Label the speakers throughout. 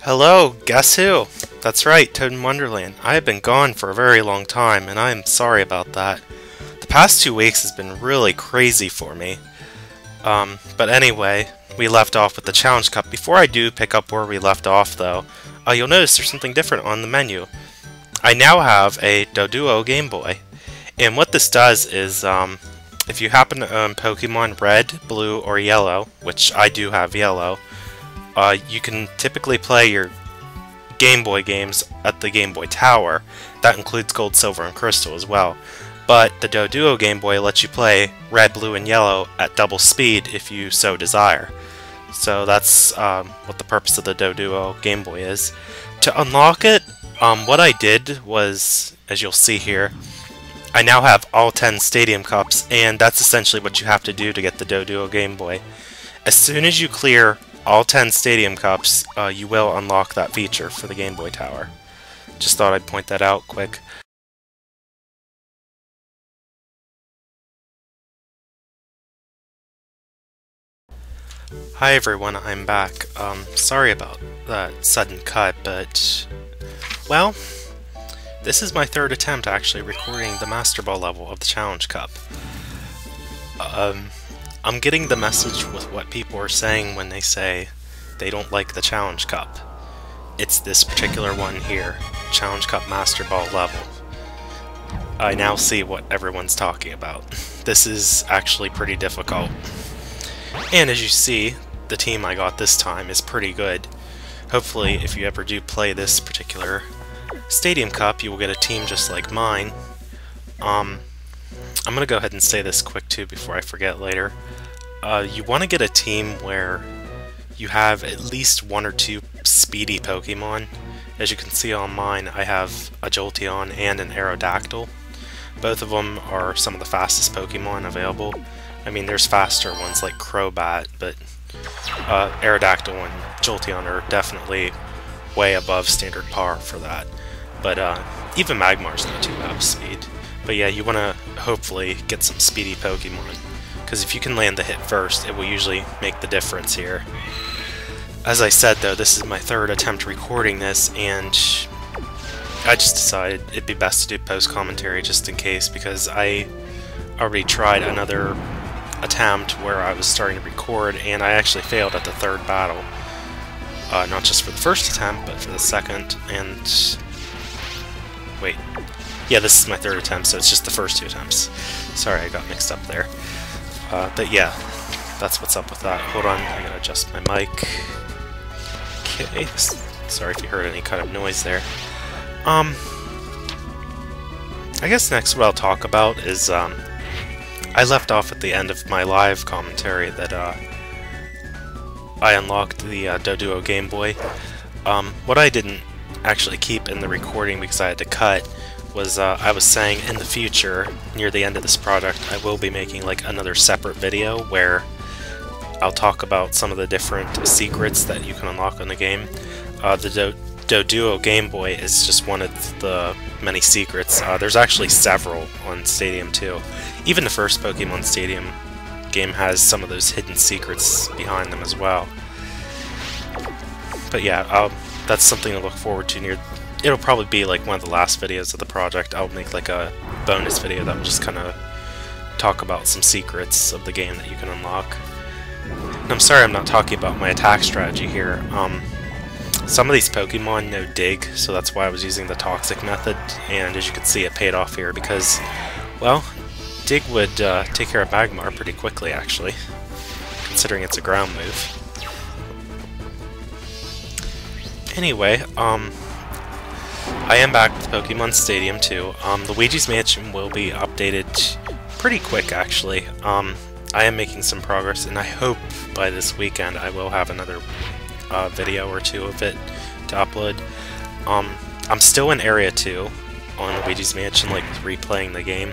Speaker 1: Hello, guess who? That's right, ToadinWonderland. I have been gone for a very long time, and I am sorry about that. The past 2 weeks has been really crazy for me. But anyway, we left off with the Challenge Cup. Before I do pick up where we left off, though, you'll notice there's something different on the menu. I now have a DoDo Game Boy, and what this does is, if you happen to own Pokemon Red, Blue, or Yellow, which I do have Yellow, you can typically play your Game Boy games at the Game Boy Tower. That includes Gold, Silver, and Crystal as well. But the DoDo Game Boy lets you play Red, Blue, and Yellow at double speed if you so desire. So that's what the purpose of the DoDo Game Boy is. To unlock it, what I did was, as you'll see here, I now have all 10 Stadium Cups, and that's essentially what you have to do to get the DoDo Game Boy. As soon as you clear all 10 Stadium Cups, you will unlock that feature for the Game Boy Tower. Just thought I'd point that out quick. Hi everyone, I'm back. Sorry about that sudden cut, but, well, this is my third attempt actually recording the Master Ball level of the Challenge Cup. I'm getting the message with what people are saying when they say they don't like the Challenge Cup. It's this particular one here, Challenge Cup Master Ball level. I now see what everyone's talking about. This is actually pretty difficult. And as you see, the team I got this time is pretty good. Hopefully, if you ever do play this particular Stadium Cup, you will get a team just like mine. I'm going to go ahead and say this quick too before I forget later. You want to get a team where you have at least 1 or 2 speedy Pokemon. As you can see on mine, I have a Jolteon and an Aerodactyl. Both of them are some of the fastest Pokemon available. I mean, there's faster ones like Crobat, but Aerodactyl and Jolteon are definitely way above standard par for that. But even Magmar's not too out of speed. But yeah, you want to hopefully get some speedy Pokemon, because if you can land the hit first, it will usually make the difference here. As I said though, this is my third attempt recording this, and I just decided it'd be best to do post-commentary just in case, because I already tried another attempt where I was starting to record, and I actually failed at the third battle. Not just for the first attempt, but for the second, and... wait. Yeah, this is my third attempt, so it's just the first 2 attempts. Sorry, I got mixed up there. But yeah, that's what's up with that. Hold on, I gotta adjust my mic. Okay, sorry if you heard any kind of noise there. I guess next what I'll talk about is, I left off at the end of my live commentary that, I unlocked the DoDo Game Boy. What I didn't actually keep in the recording because I had to cut was I was saying in the future, near the end of this project, I will be making like another separate video where I'll talk about some of the different secrets that you can unlock in the game. The DoDo Game Boy is just one of the many secrets. There's actually several on Stadium 2. Even the first Pokemon Stadium game has some of those hidden secrets behind them as well. But yeah, that's something to look forward to near... It'll probably be like one of the last videos of the project. I'll make like a bonus video that will just kind of talk about some secrets of the game that you can unlock. And I'm sorry I'm not talking about my attack strategy here. Some of these Pokemon know Dig, so that's why I was using the Toxic method, and as you can see it paid off here because, well, Dig would take care of Magmar pretty quickly actually, considering it's a ground move. Anyway, I am back with Pokemon Stadium 2. Luigi's Mansion will be updated pretty quick actually. I am making some progress, and I hope by this weekend I will have another video or 2 of it to upload. I'm still in Area 2 on Luigi's Mansion, like replaying the game.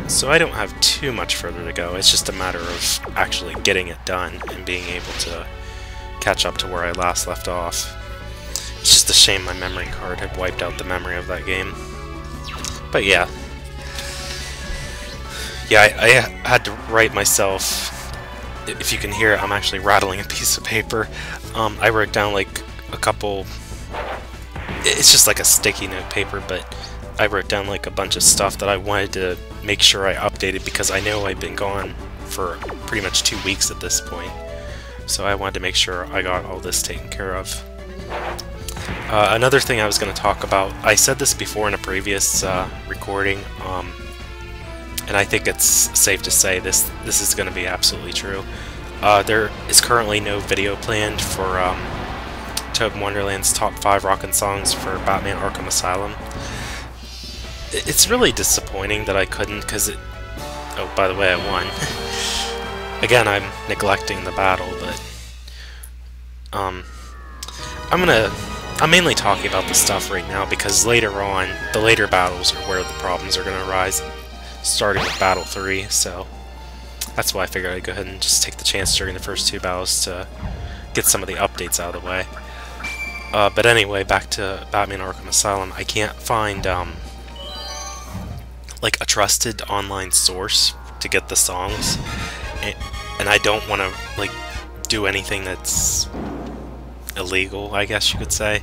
Speaker 1: So I don't have too much further to go. It's just a matter of actually getting it done and being able to catch up to where I last left off. It's just a shame my memory card had wiped out the memory of that game. But yeah. Yeah, I had to write myself if you can hear it, I'm actually rattling a piece of paper. I wrote down like a couple, it's just like a sticky note paper, but I wrote down like a bunch of stuff that I wanted to make sure I updated because I know I've been gone for pretty much 2 weeks at this point. So I wanted to make sure I got all this taken care of. Another thing I was going to talk about, I said this before in a previous recording, and I think it's safe to say this is going to be absolutely true. There is currently no video planned for ToadinWonderland's top 5 rockin' songs for Batman Arkham Asylum. It's really disappointing that I couldn't, because it... Oh, by the way, I won. Again, I'm neglecting the battle, but... I'm mainly talking about the stuff right now, because later on, the later battles are where the problems are going to arise, starting with Battle 3, so... That's why I figured I'd go ahead and just take the chance during the first 2 battles to get some of the updates out of the way. But anyway, back to Batman Arkham Asylum. I can't find, like, a trusted online source to get the songs. And I don't want to, like, do anything that's illegal, I guess you could say.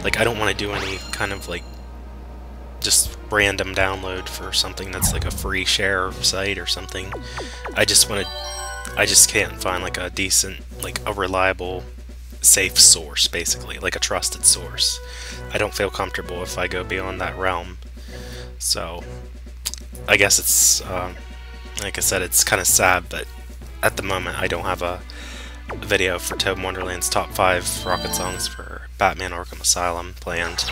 Speaker 1: Like, I don't want to do any kind of, like, just random download for something that's like a free share site or something. I just can't find like a decent, like a reliable, safe source, basically, like a trusted source. I don't feel comfortable if I go beyond that realm. So I guess it's, like I said, it's kind of sad, but at the moment I don't have a video for ToadinWonderland's top 5 rocket songs for Batman Arkham Asylum planned.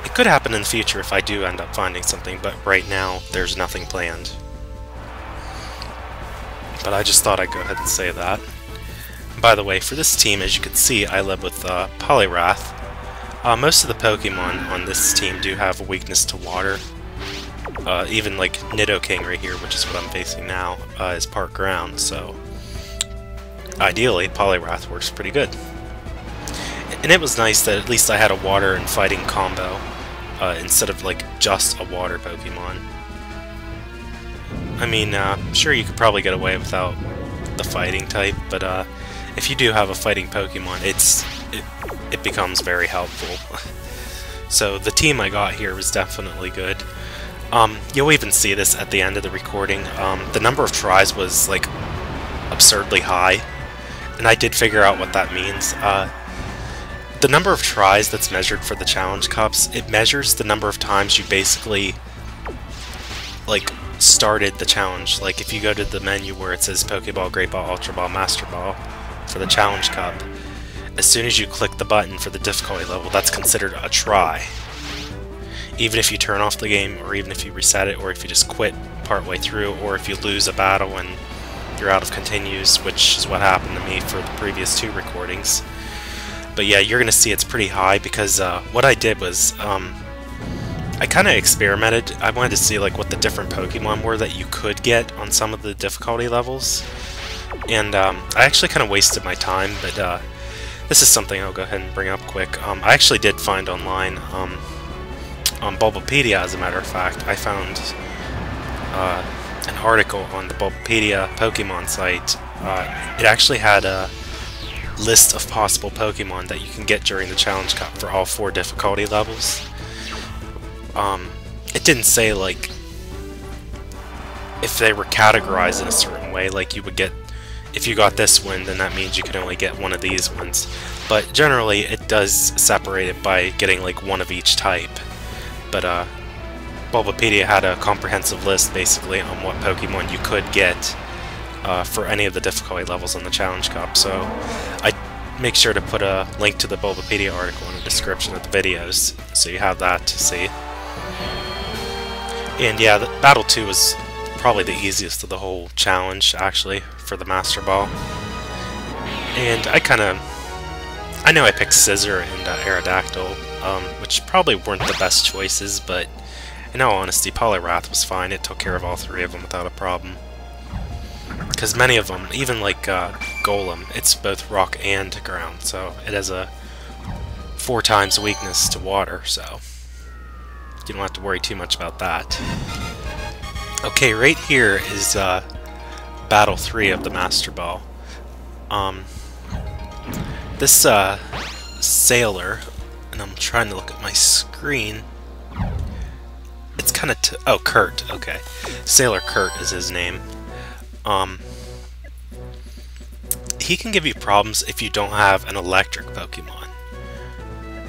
Speaker 1: It could happen in the future if I do end up finding something, but right now there's nothing planned. But I just thought I'd go ahead and say that. By the way, for this team, as you can see, I live with Poliwrath. Most of the Pokemon on this team do have a weakness to water. Even like Nidoking right here, which is what I'm facing now, is part ground, so ideally Poliwrath works pretty good. And it was nice that at least I had a water and fighting combo, instead of like just a water Pokemon. I mean, sure you could probably get away without the fighting type, but if you do have a fighting Pokemon, it becomes very helpful. So the team I got here was definitely good. You'll even see this at the end of the recording. The number of tries was like absurdly high, and I did figure out what that means. The number of tries that's measured for the challenge cups, it measures the number of times you basically like started the challenge. Like if you go to the menu where it says Pokeball, Great Ball, Ultra Ball, Master Ball for the challenge cup, as soon as you click the button for the difficulty level, that's considered a try. Even if you turn off the game, or even if you reset it, or if you just quit partway through, or if you lose a battle and you're out of continues, which is what happened to me for the previous 2 recordings. But yeah, you're going to see it's pretty high because what I did was I kind of experimented. I wanted to see like what the different Pokemon were that you could get on some of the difficulty levels. And I actually kind of wasted my time, but this is something I'll go ahead and bring up quick. I actually did find online, on Bulbapedia as a matter of fact, I found an article on the Bulbapedia Pokemon site. It actually had a list of possible Pokemon that you can get during the Challenge Cup for all 4 difficulty levels. It didn't say like if they were categorized in a certain way, like you would get, if you got this one, then that means you could only get one of these ones. But generally it does separate it by getting like one of each type. But Bulbapedia had a comprehensive list basically on what Pokemon you could get for any of the difficulty levels on the Challenge Cup, so I make sure to put a link to the Bulbapedia article in the description of the videos, so you have that to see. And yeah, the Battle 2 was probably the easiest of the whole challenge, actually, for the Master Ball. And I know I picked Scizor and Aerodactyl, which probably weren't the best choices, but in all honesty, Poliwrath was fine. It took care of all 3 of them without a problem. Because many of them, even like Golem, it's both rock and ground, so it has a 4 times weakness to water, so you don't have to worry too much about that. Okay, right here is Battle 3 of the Master Ball. This sailor, and I'm trying to look at my screen. It's kind of oh, Kurt. Okay, Sailor Kurt is his name. He can give you problems if you don't have an electric Pokemon.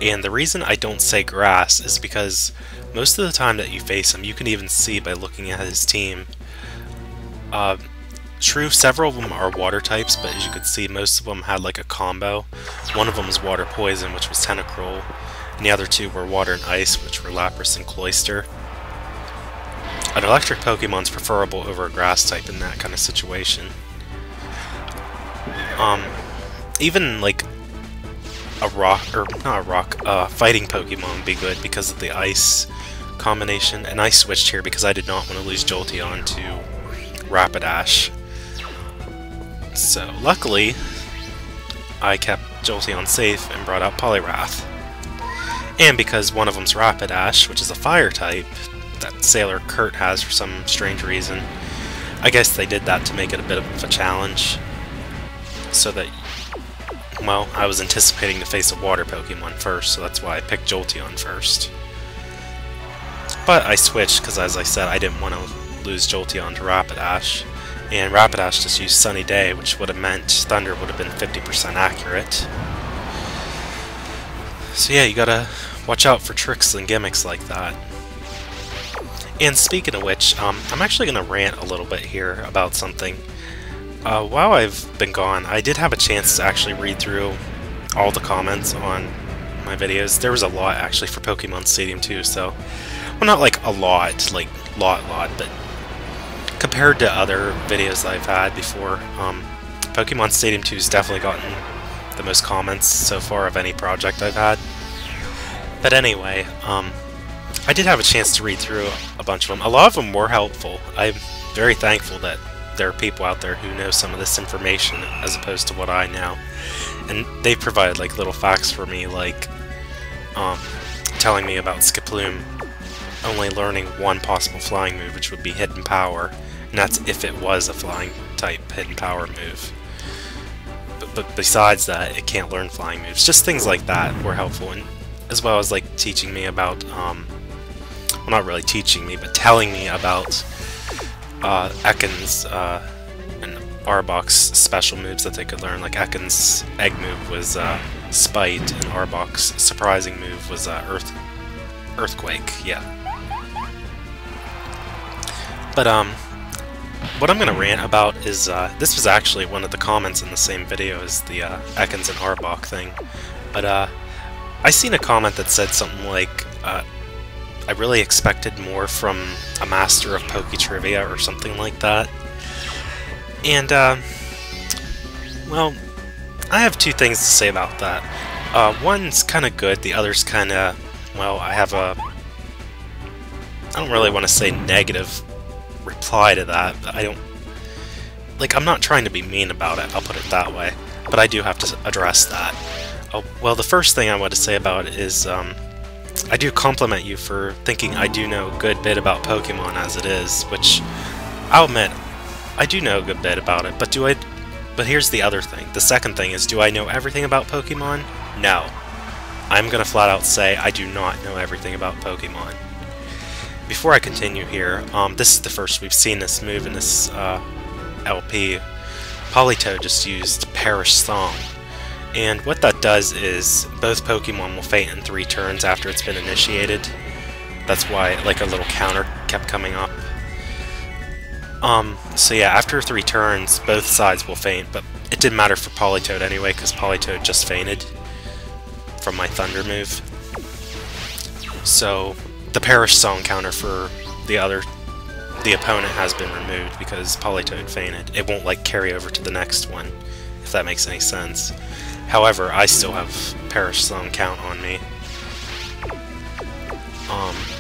Speaker 1: And the reason I don't say grass is because most of the time that you face him, you can even see by looking at his team. True, several of them are water types, but as you can see, most of them had like a combo. One of them was water poison, which was Tentacruel, and the other two were water and ice, which were Lapras and Cloyster. An electric Pokemon's preferable over a grass type in that kind of situation. Even like a rock, or not a rock, fighting Pokemon would be good because of the ice combination, and I switched here because I did not want to lose Jolteon to Rapidash. So luckily, I kept Jolteon safe and brought out Poliwrath. And because one of them's Rapidash, which is a fire type, that Sailor Kurt has for some strange reason, I guess they did that to make it a bit of a challenge. So that, well, I was anticipating to face a water Pokemon first, so that's why I picked Jolteon first. But I switched because, as I said, I didn't want to lose Jolteon to Rapidash. And Rapidash just used Sunny Day, which would have meant Thunder would have been 50% accurate. So yeah, you gotta watch out for tricks and gimmicks like that. And speaking of which, I'm actually gonna rant a little bit here about something. While I've been gone, I did have a chance to actually read through all the comments on my videos. There was a lot actually for Pokemon Stadium 2, so, well, not like a lot, like lot, but compared to other videos I've had before, Pokemon Stadium 2's definitely gotten the most comments so far of any project I've had. But anyway, I did have a chance to read through a bunch of them. A lot of them were helpful. I'm very thankful that there are people out there who know some of this information as opposed to what I know. And they provided like little facts for me, like telling me about Skiploom only learning one possible flying move, which would be Hidden Power, and that's if it was a flying type Hidden Power move. But besides that, it can't learn flying moves. Just things like that were helpful, and as well as like teaching me about, well, not really teaching me, but telling me about Ekans and Arbok's special moves that they could learn. Like Ekans' egg move was Spite, and Arbok's surprising move was Earthquake, yeah. But what I'm going to rant about is, this was actually one of the comments in the same video as the Ekans and Arbok thing, but I seen a comment that said something like, I really expected more from a master of Poketrivia or something like that. And, well, I have two things to say about that. One's kind of good, the other's kind of, well, I don't really want to say negative reply to that. I don't, like, I'm not trying to be mean about it, I'll put it that way, but I do have to address that. Well, the first thing I want to say about it is, I do compliment you for thinking I do know a good bit about Pokemon as it is, which, I'll admit, I do know a good bit about it, but here's the other thing. The second thing is, do I know everything about Pokemon? No. I'm gonna flat out say I do not know everything about Pokemon. Before I continue here, this is the first we've seen this move in this LP. Politoed just used Perish Song. And what that does is, both Pokemon will faint in 3 turns after it's been initiated. That's why, like, a little counter kept coming up. So yeah, after 3 turns, both sides will faint, but it didn't matter for Politoed anyway, because Politoed just fainted from my Thunder move. So, the Perish Song counter for the opponent has been removed because Politoed fainted. It won't, like, carry over to the next one, if that makes any sense. However, I still have Perish Song count on me.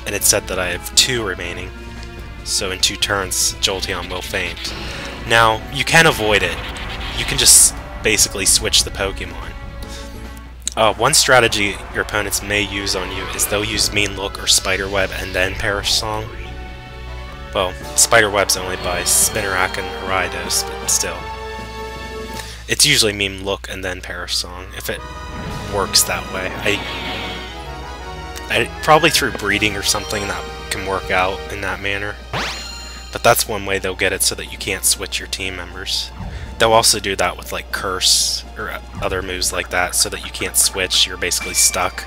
Speaker 1: And it said that I have 2 remaining. So in 2 turns, Jolteon will faint. Now, you can avoid it. You can just basically switch the Pokemon. One strategy your opponents may use on you is they'll use Mean Look or Spider Web and then Perish Song. Well, Spider Web's only by Spinarak and Gyarados, but still. It's usually Mean Look and then Perish Song, if it works that way. I probably through breeding or something that can work out in that manner. But that's one way they'll get it so that you can't switch your team members. They'll also do that with like Curse or other moves like that so that you can't switch, you're basically stuck.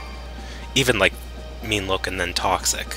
Speaker 1: Even like Mean Look and then Toxic.